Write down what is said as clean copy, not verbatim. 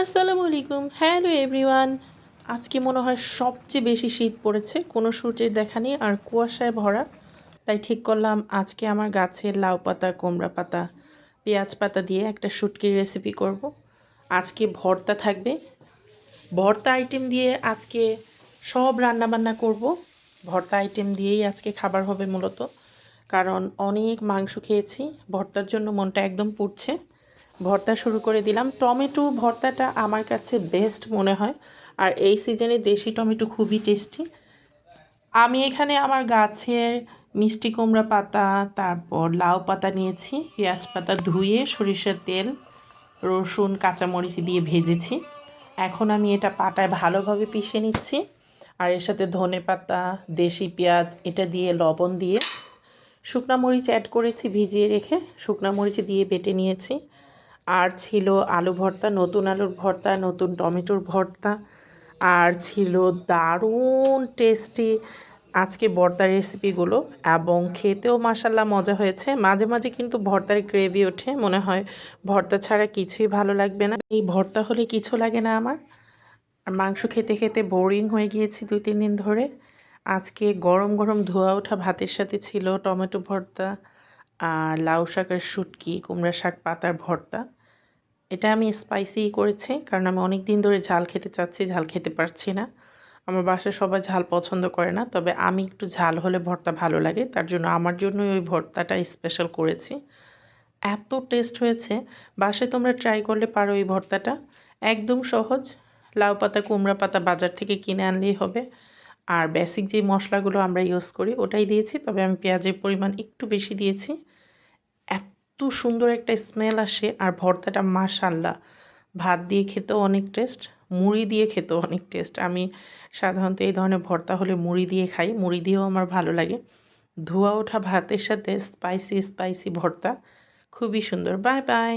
আসসালামু আলাইকুম, hello everyone. আজকে মনে হয় সবচেয়ে বেশি শীত পড়েছে, কোনো সূর্যের দেখা নেই আর কুয়াশায় ভরা। তাই ঠিক করলাম আজকে আমার গাছের লাউ পাতা, কুমড়া পাতা, পেঁয়াজ পাতা দিয়ে একটা শুটকির রেসিপি করব। আজকে ভর্তা থাকবে, ভর্তা আইটেম দিয়ে আজকে সব রান্নাবান্না করব। ভর্তা আইটেম দিয়েই আজকে খাবার হবে মূলত, কারণ অনেক মাংস খেয়েছি। ভর্তার জন্য মনটা একদম পুড়ছে। ভর্তা শুরু করে দিলাম। টমেটো ভর্তাটা আমার কাছে বেস্ট মনে হয়, আর এই সিজনে দেশি টমেটো খুবই টেস্টি। আমি এখানে আমার গাছের মিষ্টি কুমড়া পাতা, তারপর লাউ পাতা নিয়েছি, পেঁয়াজ পাতা ধুয়ে সরিষার তেল, রসুন, কাঁচামরিচ দিয়ে ভেজেছি। এখন আমি এটা পাটায় ভালোভাবে পিষে নিচ্ছি, আর এর সাথে ধনে পাতা, দেশি পেঁয়াজ এটা দিয়ে লবণ দিয়ে শুকনা মরিচ অ্যাড করেছি ভিজিয়ে রেখে, শুকনা মরিচ দিয়ে বেটে নিয়েছি। আর ছিল আলু ভর্তা, নতুন আলুর ভর্তা, নতুন টমেটোর ভর্তা, আর ছিল দারুণ টেস্টি আজকে ভর্তার রেসিপিগুলো, এবং খেতেও মাশাল্লাহ মজা হয়েছে। মাঝে মাঝে কিন্তু ভর্তার গ্রেভি ওঠে, মনে হয় ভর্তা ছাড়া কিছুই ভালো লাগবে না। এই ভর্তা হলে কিছু লাগে না আমার। আর মাংস খেতে খেতে বোরিং হয়ে গিয়েছি 2-3 দিন ধরে। আজকে গরম গরম ধোয়া ওঠা ভাতের সাথে ছিল টমেটো ভর্তা আর লাউ শাকের শুটকি, কুমড়া শাক পাতার ভর্তা। এটা আমি স্পাইসি করেছি, কারণ আমি অনেক দিন ধরে ঝাল খেতে চাচ্ছি, ঝাল খেতে পারছি না। আমার বাসায় সবাই ঝাল পছন্দ করে না, তবে আমি একটু ঝাল হলে ভর্তা ভালো লাগে, তার জন্য আমার জন্যই ওই ভর্তাটা স্পেশাল করেছি। এত টেস্ট হয়েছে, বাসায় তোমরা ট্রাই করলে পারো এই ভর্তাটা। একদম সহজ। লাউ পাতা, কুমড়া পাতা বাজার থেকে কিনে আনলেই হবে। আর বেসিক যে মশলাগুলো আমরা ইউজ করি ওটাই দিয়েছি, তবে আমি পেঁয়াজের পরিমাণ একটু বেশি দিয়েছি। এত সুন্দর একটা স্মেল আসে, আর ভর্তাটা মাশাল্লাহ ভাত দিয়ে খেতেও অনেক টেস্ট, মুড়ি দিয়ে খেতেও অনেক টেস্ট। আমি সাধারণত এই ধরনের ভর্তা হলে মুড়ি দিয়ে খাই, মুড়ি দিয়েও আমার ভালো লাগে। ধোয়া ওঠা ভাতের সাথে স্পাইসি স্পাইসি ভর্তা খুবই সুন্দর। Bye bye.